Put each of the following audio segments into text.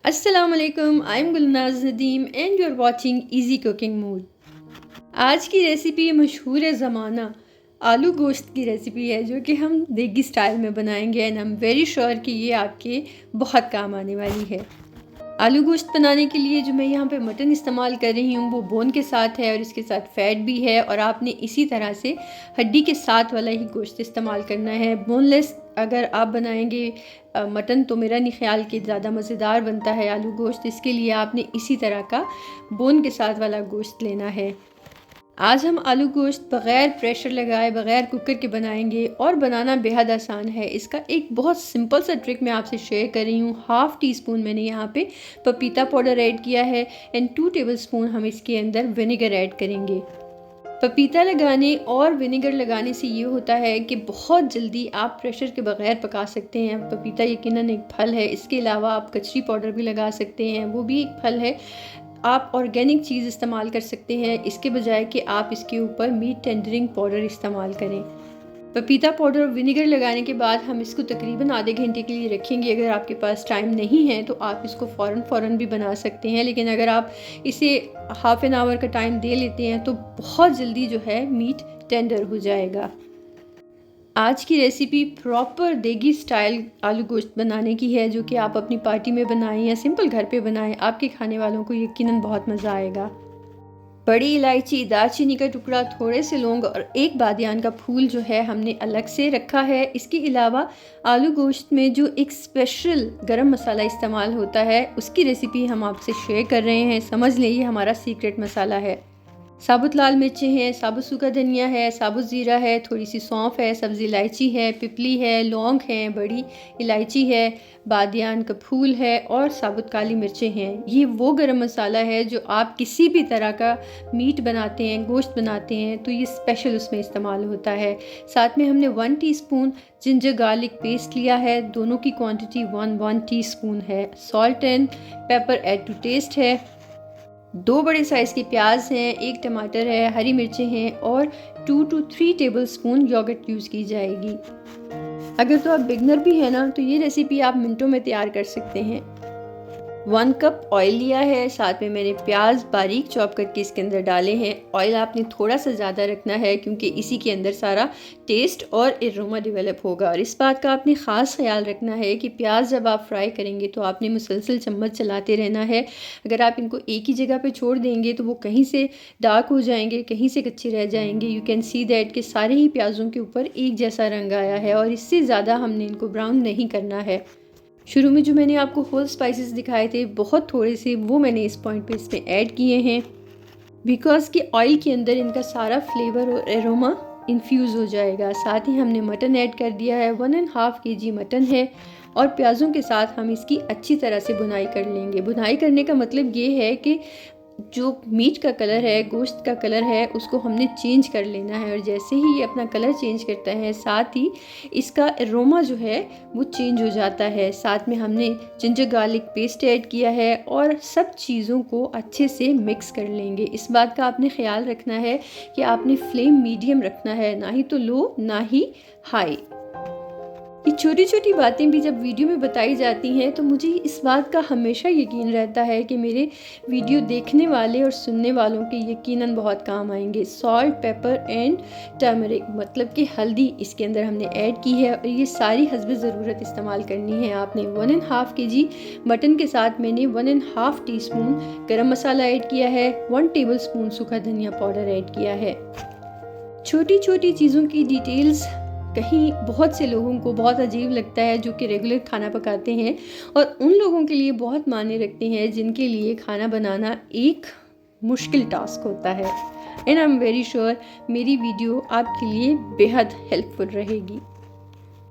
अस्सलाम वालेकुम, I am Gulnaz Nadeem and you are watching easy cooking mood. आज की रेसिपी मशहूर ज़माना आलू गोश्त की रेसिपी है जो कि हम देगी स्टाइल में बनाएंगे and I am very sure कि ये आपके बहुत काम आने वाली है। आलू गोश्त बनाने के लिए जो मैं यहाँ पे मटन इस्तेमाल कर रही हूँ वो बोन के साथ है और इसके साथ फ़ैट भी है, और आपने इसी तरह से हड्डी के साथ वाला ही गोश्त इस्तेमाल करना है। बोनलेस अगर आप बनाएंगे मटन तो मेरा नहीं ख्याल कि ज़्यादा मज़ेदार बनता है आलू गोश्त। इसके लिए आपने इसी तरह का बोन के साथ वाला गोश्त लेना है। आज हम आलू गोश्त बग़ैर प्रेशर लगाए, बग़ैर कुकर के बनाएंगे और बनाना बेहद आसान है। इसका एक बहुत सिंपल सा ट्रिक मैं आपसे शेयर कर रही हूँ। हाफ़ टी स्पून मैंने यहाँ पे पपीता पाउडर ऐड किया है एंड 2 टेबलस्पून हम इसके अंदर विनेगर ऐड करेंगे। पपीता लगाने और विनेगर लगाने से ये होता है कि बहुत जल्दी आप प्रेशर के बग़ैर पका सकते हैं। पपीता यकीनन एक फल है, इसके अलावा आप कचरी पाउडर भी लगा सकते हैं, वो भी एक फल है। आप ऑर्गेनिक चीज़ इस्तेमाल कर सकते हैं इसके बजाय कि आप इसके ऊपर मीट टेंडरिंग पाउडर इस्तेमाल करें। पपीता पाउडर और विनेगर लगाने के बाद हम इसको तकरीबन आधे घंटे के लिए रखेंगे। अगर आपके पास टाइम नहीं है तो आप इसको फ़ौरन भी बना सकते हैं, लेकिन अगर आप इसे हाफ़ एन आवर का टाइम दे लेते हैं तो बहुत जल्दी जो है मीट टेंडर हो जाएगा। आज की रेसिपी प्रॉपर देगी स्टाइल आलू गोश्त बनाने की है जो कि आप अपनी पार्टी में बनाएं या सिंपल घर पे बनाएं, आपके खाने वालों को यकीनन बहुत मज़ा आएगा। बड़ी इलायची, दालचीनी का टुकड़ा, थोड़े से लौंग और एक बादियान का फूल जो है हमने अलग से रखा है। इसके अलावा आलू गोश्त में जो एक स्पेशल गरम मसाला इस्तेमाल होता है उसकी रेसिपी हम आपसे शेयर कर रहे हैं। समझ लें ये हमारा सीक्रेट मसाला है। साबुत लाल मिर्चें हैं, साबुत सूखा धनिया है, साबुत ज़ीरा है, थोड़ी सी सौंफ है, सब्ज़ी इलायची है, पिपली है, लौंग है, बड़ी इलायची है, बादियान का फूल है और साबुत काली मिर्चें हैं। ये वो गरम मसाला है जो आप किसी भी तरह का मीट बनाते हैं, गोश्त बनाते हैं तो ये स्पेशल उसमें इस्तेमाल होता है। साथ में हमने 1 टीस्पून जिंजर गार्लिक पेस्ट लिया है, दोनों की क्वांटिटी 1 टीस्पून है। Salt and pepper add to taste है। 2 बड़े साइज़ के प्याज हैं, 1 टमाटर है, हरी मिर्चें हैं और 2 to 3 टेबलस्पून योगर्ट यूज़ की जाएगी। अगर तो आप बिगनर भी हैं ना तो ये रेसिपी आप मिनटों में तैयार कर सकते हैं। 1 कप ऑयल लिया है, साथ में मैंने प्याज बारीक चॉप करके इसके अंदर डाले हैं। ऑयल आपने थोड़ा सा ज़्यादा रखना है क्योंकि इसी के अंदर सारा टेस्ट और एरोमा डेवलप होगा, और इस बात का आपने ख़ास ख्याल रखना है कि प्याज जब आप फ्राई करेंगे तो आपने मुसलसल चम्मच चलाते रहना है। अगर आप इनको एक ही जगह पे छोड़ देंगे तो वो कहीं से डार्क हो जाएंगे, कहीं से कच्चे रह जाएंगे। यू कैन सी दैट कि सारे ही प्याज़ों के ऊपर एक जैसा रंग आया है और इससे ज़्यादा हमने इनको ब्राउन नहीं करना है। शुरू में जो मैंने आपको होल स्पाइसेस दिखाए थे बहुत थोड़े से, वो मैंने इस पॉइंट पे इसमें ऐड किए हैं बिकॉज़ कि ऑयल के अंदर इनका सारा फ्लेवर और एरोमा इन्फ्यूज़ हो जाएगा। साथ ही हमने मटन ऐड कर दिया है, 1.5 kg मटन है और प्याज़ों के साथ हम इसकी अच्छी तरह से भुनाई कर लेंगे। भुनाई करने का मतलब ये है कि जो मीट का कलर है, गोश्त का कलर है, उसको हमने चेंज कर लेना है, और जैसे ही ये अपना कलर चेंज करता है साथ ही इसका एरोमा जो है वो चेंज हो जाता है। साथ में हमने जिंजर गार्लिक पेस्ट ऐड किया है और सब चीज़ों को अच्छे से मिक्स कर लेंगे। इस बात का आपने ख्याल रखना है कि आपने फ्लेम मीडियम रखना है, ना ही तो लो ना ही हाई। ये छोटी छोटी बातें भी जब वीडियो में बताई जाती हैं तो मुझे इस बात का हमेशा यकीन रहता है कि मेरे वीडियो देखने वाले और सुनने वालों के यकीनन बहुत काम आएंगे। सॉल्ट, पेपर एंड टर्मरिक मतलब कि हल्दी इसके अंदर हमने ऐड की है और ये सारी हस्ब ज़रूरत इस्तेमाल करनी है आपने। 1.5 kg मटन के साथ मैंने 1.5 टीस्पून गरम मसाला ऐड किया है, 1 टेबलस्पून सूखा धनिया पाउडर ऐड किया है। छोटी छोटी चीज़ों की डिटेल्स कहीं बहुत से लोगों को बहुत अजीब लगता है जो कि रेगुलर खाना पकाते हैं, और उन लोगों के लिए बहुत मायने रखते हैं जिनके लिए खाना बनाना एक मुश्किल टास्क होता है। And I am very sure मेरी वीडियो आपके लिए बेहद हेल्पफुल रहेगी।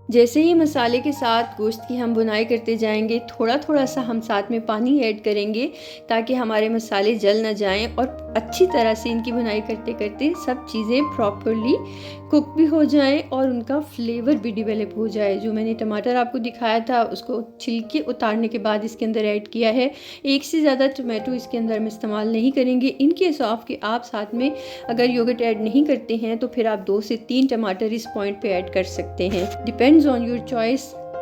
जैसे ही मसाले के साथ गोश्त की हम बुनाई करते जाएंगे थोड़ा थोड़ा सा हम साथ में पानी ऐड करेंगे ताकि हमारे मसाले जल ना जाएं और अच्छी तरह से इनकी बुनाई करते करते सब चीज़ें प्रॉपरली कुक भी हो जाएं और उनका फ्लेवर भी डेवलप हो जाए। जो मैंने टमाटर आपको दिखाया था उसको छिलके उतारने के बाद इसके अंदर ऐड किया है। एक से ज़्यादा टमाटो इसके अंदर हम इस्तेमाल नहीं करेंगे। इन केस ऑफ कि आप साथ में अगर योगर्ट ऐड नहीं करते हैं तो फिर आप 2 से 3 टमाटर इस पॉइंट पे ऐड कर सकते हैं। Depends on your choice.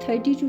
30 to